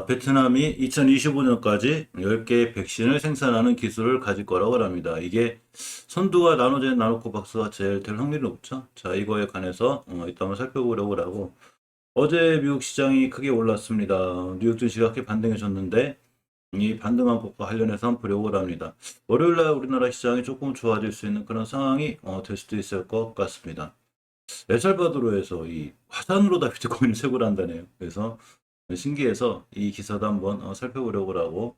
베트남이 2025년까지 10개의 백신을 생산하는 기술을 가질 거라고 합니다. 이게 선두가 나노젠 나노코박스가 제일 될 확률이 높죠. 자, 이거에 관해서 이따 한번 살펴보려고 하고, 어제 미국 시장이 크게 올랐습니다. 뉴욕 증시가 크게 반등해 줬는데 이 반등한 것과 관련해서 한번 보려고 합니다. 월요일날 우리나라 시장이 조금 좋아질 수 있는 그런 상황이 될 수도 있을 것 같습니다. 엘살바도르에서 이 화산으로 다 비트코인을 채굴 한다네요. 그래서 신기해서 이 기사도 한번 살펴보려고 하고,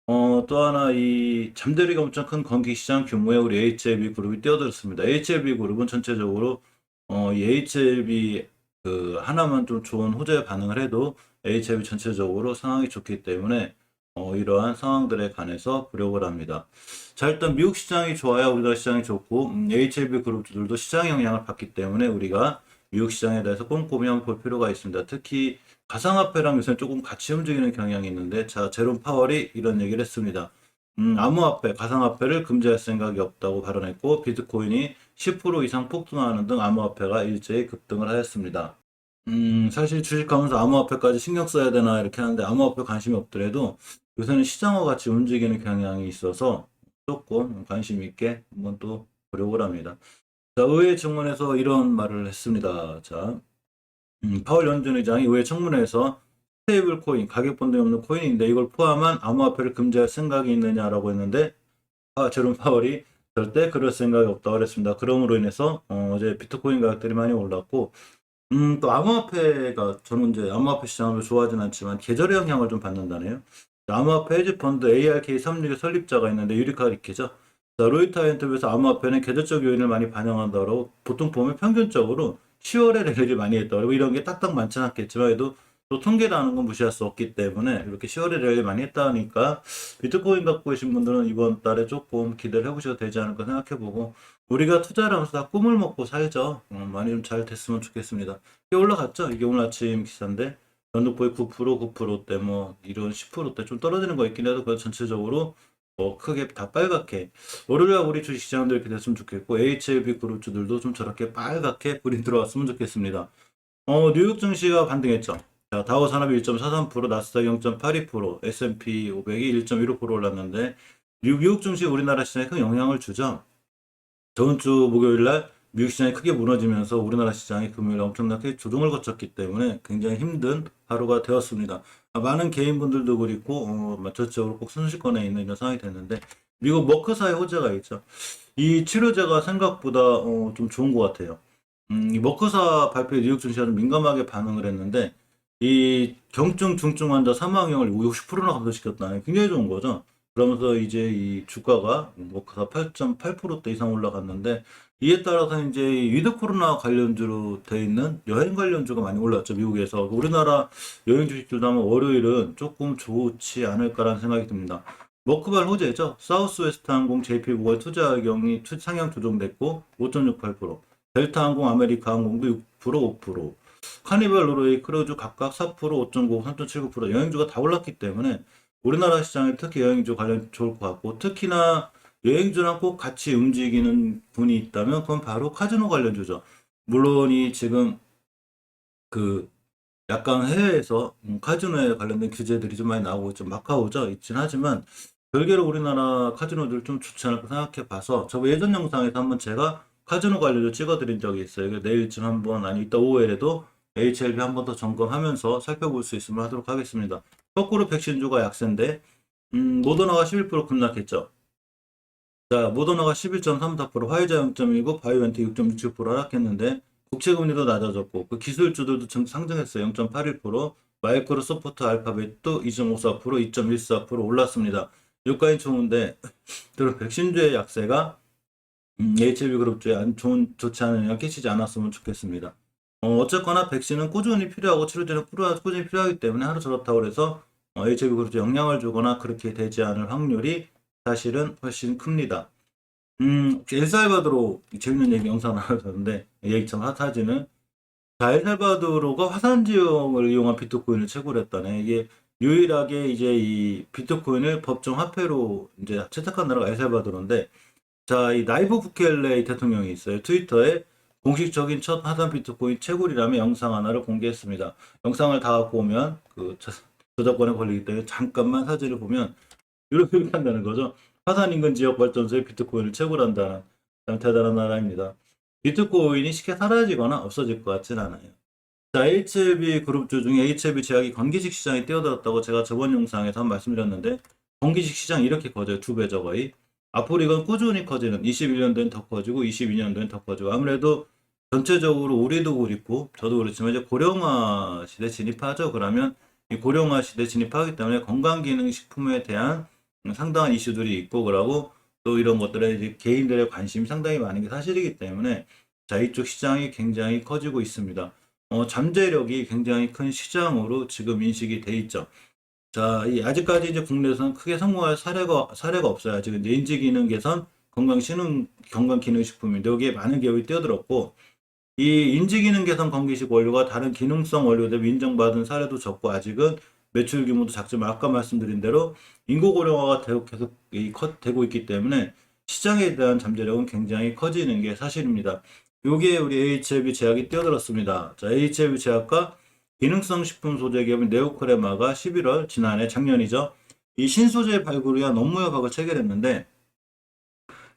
또 하나 이 잠재력이 엄청 큰 건기시장 규모의 우리 HLB 그룹이 뛰어들었습니다. HLB 그룹은 전체적으로 이 HLB 그 하나만 좀 좋은 호재에 반응을 해도 HLB 전체적으로 상황이 좋기 때문에 이러한 상황들에 관해서 보려고 합니다. 자, 일단 미국 시장이 좋아야 우리나라 시장이 좋고, HLB 그룹들도 시장 영향을 받기 때문에 우리가 미국 시장에 대해서 꼼꼼히 한번 볼 필요가 있습니다. 특히 가상화폐랑 요새 조금 같이 움직이는 경향이 있는데, 자, 제롬 파월이 이런 얘기를 했습니다. 암호화폐, 가상화폐를 금지할 생각이 없다고 발언했고, 비트코인이 10% 이상 폭등하는 등 암호화폐가 일제히 급등을 하였습니다. 사실 주식하면서 암호화폐까지 신경 써야 되나 이렇게 하는데, 암호화폐 관심이 없더라도 요새는 시장과 같이 움직이는 경향이 있어서 조금 관심 있게 한번 또 보려고 합니다. 자, 의회 청문회에서 이런 말을 했습니다. 자, 파월 연준 의장이 의회 청문회에서 스테이블 코인, 가격 변동이 없는 코인인데 이걸 포함한 암호화폐를 금지할 생각이 있느냐라고 했는데, 제롬 파월이 절대 그럴 생각이 없다고 그랬습니다. 그럼으로 인해서 어제 비트코인 가격들이 많이 올랐고, 또 암호화폐가 저는 이제 암호화폐 시장을 좋아하진 않지만 계절의 영향을 좀 받는다네요. 암호화폐 헤지펀드 ARK36의 설립자가 있는데 유리카 리키죠. 자, 로이터 인터뷰에서 암호화폐는 계절적 요인을 많이 반영한다고 보통 보면 평균적으로 10월에 랠리를 많이 했다. 그리고 이런 게 딱딱 많지는 않겠지만 그래도 또 통계라는 건 무시할 수 없기 때문에 이렇게 10월에 랠리 많이 했다니까 비트코인 갖고 계신 분들은 이번 달에 조금 기대를 해보셔도 되지 않을까 생각해보고, 우리가 투자를 하면서 다 꿈을 먹고 살죠. 많이 좀 잘 됐으면 좋겠습니다. 이게 올라갔죠? 이게 오늘 아침 기사인데 전북보이 9%, 9%대 뭐 이런 10%대 좀 떨어지는 거 있긴 해도 그 전체적으로 크게 다 빨갛게 월요일에 우리 주식시장들 이렇게 됐으면 좋겠고, HLB 그룹주들도 좀 저렇게 빨갛게 불이 들어왔으면 좋겠습니다. 뉴욕 증시가 반등했죠. 자, 다우 산업이 1.43%, 나스닥 0.82%, S&P 500이 1.15% 올랐는데 뉴욕 증시 우리나라 시장에 큰 영향을 주죠. 저번 주 목요일 날 미국 시장이 크게 무너지면서 우리나라 시장이 금요일 엄청나게 조정을 거쳤기 때문에 굉장히 힘든 하루가 되었습니다. 많은 개인분들도 그렇고 전체적으로 꼭 순식간에 있는 이런 상황이 됐는데, 미국 머크사의 호재가 있죠. 이 치료제가 생각보다 좀 좋은 것 같아요. 이 머크사 발표에 뉴욕 증시가 좀 민감하게 반응을 했는데, 이 경증 중증 환자 사망률을 50%나 감소시켰다. 굉장히 좋은 거죠. 그러면서 이제 이 주가가 머크사 8.8%대 이상 올라갔는데, 이에 따라서 이제 이 위드 코로나 관련주로 돼 있는 여행 관련주가 많이 올랐죠, 미국에서. 우리나라 여행 주식들도 아마 월요일은 조금 좋지 않을까라는 생각이 듭니다. 머크발 호재죠. 사우스웨스트 항공, JP모건 투자 의견이 상향 조정됐고 5.68%, 델타 항공, 아메리카 항공도 6%, 5%, 카니발, 노르웨이, 크루즈 각각 4%, 5.9, 3.79% 여행주가 다 올랐기 때문에 우리나라 시장에 특히 여행주 관련 좋을 것 같고, 특히나 여행주랑 꼭 같이 움직이는 분이 있다면 그건 바로 카지노 관련주죠. 물론 이 지금 그 약간 해외에서 카지노에 관련된 규제들이 좀 많이 나오고 있죠. 마카오죠. 있긴 하지만 별개로 우리나라 카지노들 좀 좋지 않을까 생각해 봐서 저 예전 영상에서 한번 제가 카지노 관련주 찍어드린 적이 있어요. 그래서 내일쯤 한번, 아니 이따 오후에라도 HLB 한 번 더 점검하면서 살펴볼 수 있으면 하도록 하겠습니다. 거꾸로 백신주가 약세인데, 모더나가 11% 급락했죠. 자, 모더나가 11.34%, 화이자 0.19, 바이오엔텍 6.67% 하락했는데 국채금리도 낮아졌고 그 기술주들도 상승했어요. 0.81%, 마이크로소프트, 알파벳도 2.54%, 2.14% 올랐습니다. 유가인 좋은데 들어 백신주의 약세가 HLB 그룹주에 좋지 않은 영향 끼치지 않았으면 좋겠습니다. 어쨌거나 백신은 꾸준히 필요하고 치료제는 꾸준히 필요하기 때문에 하루 저렇다고 해서 HLB 그룹주에 영향을 주거나 그렇게 되지 않을 확률이 사실은 훨씬 큽니다. 엘살바도르 재밌는 얘기 영상 하나 봤는데 얘기처럼 핫하지는, 자, 엘살바도르가 화산 지형을 이용한 비트코인을 채굴 했다네. 이게 유일하게 이제 이 비트코인을 법정 화폐로 이제 채택한 나라가 엘살바도르인데, 자, 이 나이브 부켈레 대통령이 있어요. 트위터에 공식적인 첫 화산 비트코인 채굴이라며 영상 하나를 공개했습니다. 영상을 다 갖고 오면 저작권에 걸리기 때문에 잠깐만 사진을 보면 이렇게 한다는 거죠. 화산 인근 지역 발전소에 비트코인을 채굴한다는 참 대단한 나라입니다. 비트코인이 쉽게 사라지거나 없어질 것 같진 않아요. 자, HLB 그룹주 중에 HLB 제약이 건기식 시장에 뛰어들었다고 제가 저번 영상에서 한 말씀드렸는데, 건기식 시장 이렇게 커져요. 두 배죠, 거의. 앞으로 이건 꾸준히 커지는, 21년도엔 더 커지고 22년도엔 더 커지고, 아무래도 전체적으로 우리도 그렇고 저도 그렇지만 이제 고령화 시대 진입하죠. 그러면 이 고령화 시대 진입하기 때문에 건강기능식품에 대한 상당한 이슈들이 있고, 그러고 또 이런 것들에 이제 개인들의 관심이 상당히 많은 게 사실이기 때문에, 자, 이쪽 시장이 굉장히 커지고 있습니다. 잠재력이 굉장히 큰 시장으로 지금 인식이 돼 있죠. 자, 아직까지 이제 국내에서는 크게 성공할 사례가 없어요. 아직 이제 인지기능 개선, 건강기능식품인데 여기에 많은 기업이 뛰어들었고, 이 인지기능 개선 건기식 원료가 다른 기능성 원료 대비 인정받은 사례도 적고, 아직은 매출 규모도 작지만 아까 말씀드린 대로 인구 고령화가 계속 되고 있기 때문에 시장에 대한 잠재력은 굉장히 커지는 게 사실입니다. 여기에 우리 HLB 제약이 뛰어들었습니다. 자, HLB 제약과 기능성 식품 소재 기업인 네오크레마가 11월, 지난해 작년이죠. 이 신소재 발굴을 위한 업무 협약을 체결했는데,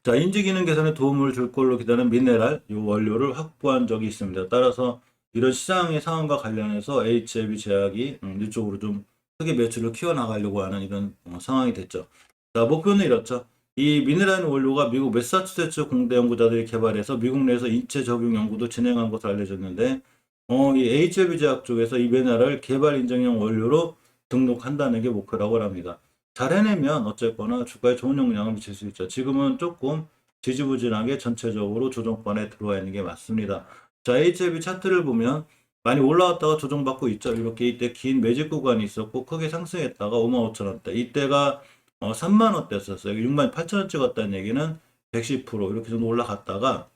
자, 인지기능 개선에 도움을 줄 걸로 기대하는 미네랄, 이 원료를 확보한 적이 있습니다. 따라서 이런 시장의 상황과 관련해서 HLB 제약이 이쪽으로 좀 크게 매출을 키워나가려고 하는 이런 상황이 됐죠. 자, 목표는 이렇죠. 이 미네랄 원료가 미국 매사추세츠 공대 연구자들이 개발해서 미국 내에서 인체 적용 연구도 진행한 것으로 알려졌는데, 이 HLB 제약 쪽에서 이 미네랄을 개발 인증형 원료로 등록한다는 게 목표라고 합니다. 잘 해내면 어쨌거나 주가에 좋은 영향을 미칠 수 있죠. 지금은 조금 지지부진하게 전체적으로 조정권에 들어와 있는 게 맞습니다. 자, HLB 차트를 보면 많이 올라왔다가 조정받고 있죠. 이렇게 이때 긴 매집 구간이 있었고 크게 상승했다가 55,000원대. 이때가 3만원대였었어요. 68,000원 찍었다는 얘기는 110% 이렇게 정도 올라갔다가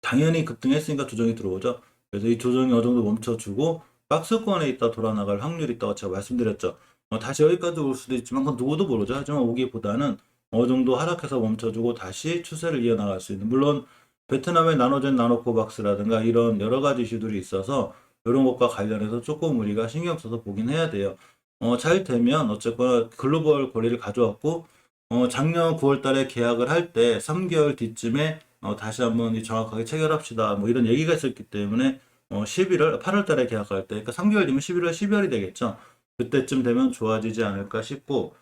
당연히 급등했으니까 조정이 들어오죠. 그래서 이 조정이 어느 정도 멈춰주고 박스권에 있다 돌아 나갈 확률이 있다고 제가 말씀드렸죠. 다시 여기까지 올 수도 있지만 그건 누구도 모르죠. 하지만 오기보다는 어느 정도 하락해서 멈춰주고 다시 추세를 이어나갈 수 있는, 물론 베트남의 나노젠 나노코박스라든가 이런 여러 가지 이슈들이 있어서 이런 것과 관련해서 조금 우리가 신경 써서 보긴 해야 돼요. 잘 되면 어쨌거나 글로벌 거래를 가져왔고, 작년 9월 달에 계약을 할 때 3개월 뒤쯤에 다시 한번 정확하게 체결합시다, 뭐 이런 얘기가 있었기 때문에 11월, 8월 달에 계약할 때, 그러니까 3개월 뒤면 11월, 12월이 되겠죠. 그때쯤 되면 좋아지지 않을까 싶고,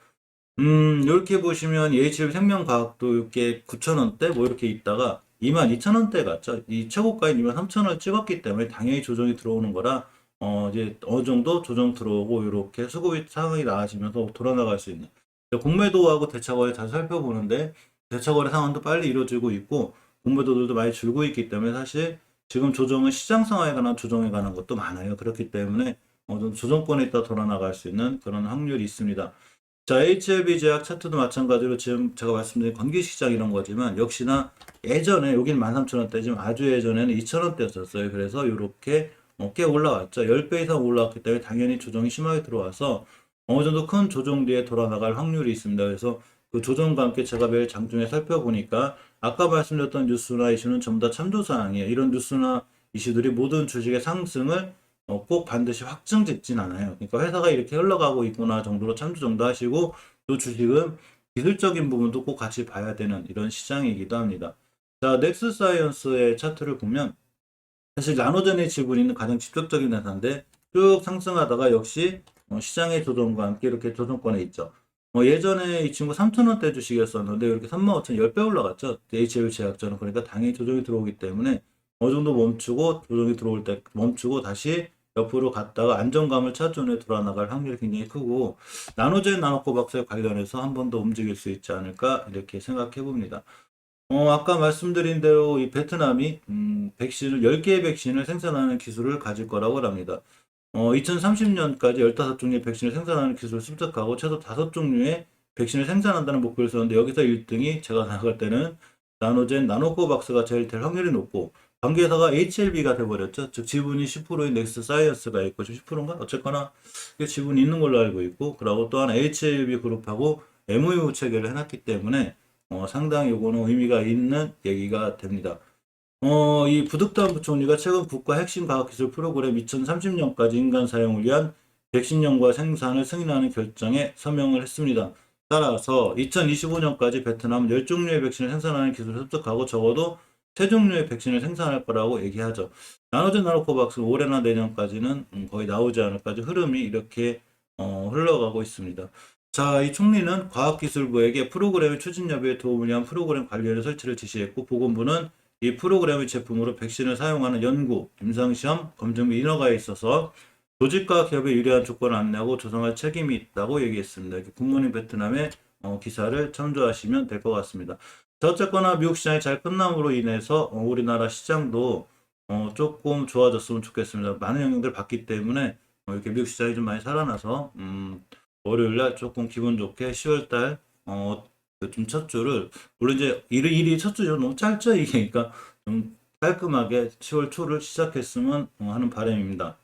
이렇게 보시면 EHL 생명과학도 이렇게 9,000원대 뭐 이렇게 있다가 22,000원대 갔죠. 이 최고가인 23,000원을 찍었기 때문에 당연히 조정이 들어오는 거라, 이제 어느 정도 조정 들어오고 이렇게 수급이 상황이 나아지면서 돌아나갈 수 있는. 공매도하고 대차거래 잘 살펴보는데 대차거래 상황도 빨리 이루어지고 있고 공매도들도 많이 줄고 있기 때문에 사실 지금 조정은 시장 상황에 관한 조정에 관한 것도 많아요. 그렇기 때문에 어느 정도 조정권에 있다 돌아나갈 수 있는 그런 확률이 있습니다. 자, HLB 제약 차트도 마찬가지로 지금 제가 말씀드린 건기시장 이런 거지만 역시나 예전에 여기는 13,000원대지만 아주 예전에는 2,000원대였었어요. 그래서 이렇게 꽤 올라왔죠. 10배 이상 올라왔기 때문에 당연히 조정이 심하게 들어와서 어느 정도 큰 조정 뒤에 돌아나갈 확률이 있습니다. 그래서 그 조정과 함께 제가 매일 장중에 살펴보니까 아까 말씀드렸던 뉴스나 이슈는 전부 다 참조사항이에요. 이런 뉴스나 이슈들이 모든 주식의 상승을 꼭 반드시 확증짓진 않아요. 그러니까 회사가 이렇게 흘러가고 있구나 정도로 참조 정도 하시고, 또 주식은 기술적인 부분도 꼭 같이 봐야 되는 이런 시장이기도 합니다. 자, 넥스사이언스의 차트를 보면 사실 나노젠의 지분이 가장 직접적인 회사인데 쭉 상승하다가 역시 시장의 조정과 함께 이렇게 조정권에 있죠. 예전에 이 친구 3,000원대 주식이었었는데 이렇게 35,000, 10배 올라갔죠. HL 제약전은. 그러니까 당연히 조정이 들어오기 때문에 어느 정도 멈추고 조정이 들어올 때 멈추고 다시 옆으로 갔다가 안정감을 찾아내 돌아나갈 확률이 굉장히 크고, 나노젠 나노코박스에 관련해서 한 번 더 움직일 수 있지 않을까 이렇게 생각해 봅니다. 아까 말씀드린 대로 이 베트남이 백신을 10개의 백신을 생산하는 기술을 가질 거라고 합니다. 2030년까지 15종류의 백신을 생산하는 기술을 습득하고 최소 5종류의 백신을 생산한다는 목표를 썼는데, 여기서 1등이 제가 생각할 때는 나노젠 나노코박스가 제일 될 확률이 높고, 관계사가 HLB가 돼버렸죠. 즉 지분이 10%인 넥스트 사이언스가 있고, 지금 10%인가? 어쨌거나 지분이 있는 걸로 알고 있고, 그리고 또한 HLB 그룹하고 MOU 체결을 해놨기 때문에 상당히 요거는 의미가 있는 얘기가 됩니다. 이 부득담 부총리가 최근 국가 핵심 과학기술 프로그램 2030년까지 인간 사용을 위한 백신연구와 생산을 승인하는 결정에 서명을 했습니다. 따라서 2025년까지 베트남은 10종류의 백신을 생산하는 기술을 습득하고 적어도 3종류의 백신을 생산할 거라고 얘기하죠. 나노젠 나노코박스 올해나 내년까지는 거의 나오지 않을까 흐름이 이렇게 흘러가고 있습니다. 자, 이 총리는 과학기술부에게 프로그램의 추진 여부에 도움을 위한 프로그램 관리원의 설치를 지시했고 보건부는 이 프로그램의 제품으로 백신을 사용하는 연구, 임상시험, 검증 및 인허가에 있어서 조직과 기업에 유리한 조건을 안내하고 조성할 책임이 있다고 얘기했습니다. 이렇게 굿모닝 베트남의 기사를 참조하시면 될 것 같습니다. 자, 어쨌거나 미국 시장이 잘 끝남으로 인해서 우리나라 시장도 조금 좋아졌으면 좋겠습니다. 많은 영향들을 받기 때문에 이렇게 미국 시장이 좀 많이 살아나서 월요일날 조금 기분 좋게 10월달 좀 첫 주를 물론 이제 일이 첫 주죠. 너무 짧죠 이게. 그러니까 좀 깔끔하게 10월 초를 시작했으면 하는 바람입니다.